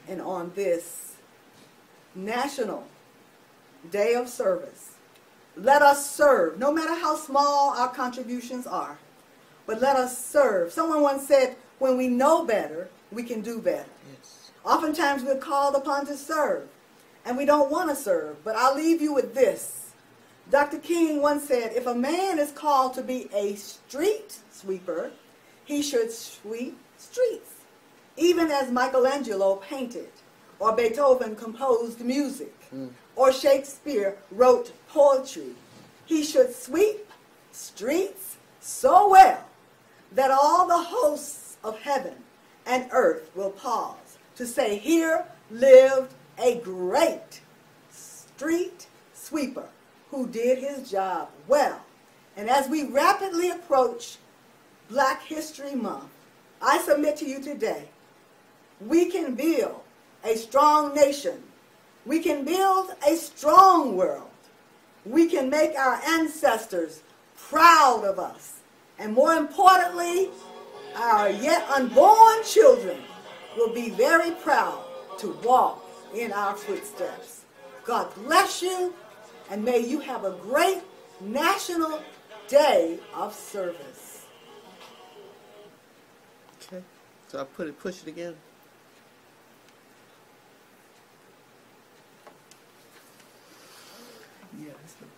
And on this National Day of Service, let us serve, no matter how small our contributions are, but let us serve. Someone once said, when we know better, we can do better. Yes. Oftentimes we're called upon to serve, and we don't want to serve. But I'll leave you with this. Dr. King once said, if a man is called to be a street sweeper, he should sweep streets, even as Michelangelo painted, or Beethoven composed music, or Shakespeare wrote poetry. He should sweep streets so well that all the hosts of heaven and earth will pause to say, here lived a great street sweeper who did his job well. And as we rapidly approach Black History Month, I submit to you today, we can build a strong nation. We can build a strong world. We can make our ancestors proud of us. And more importantly, our yet unborn children will be very proud to walk in our footsteps. God bless you, and may you have a great National Day of Service. Okay. So I push it again. Yeah, that's good.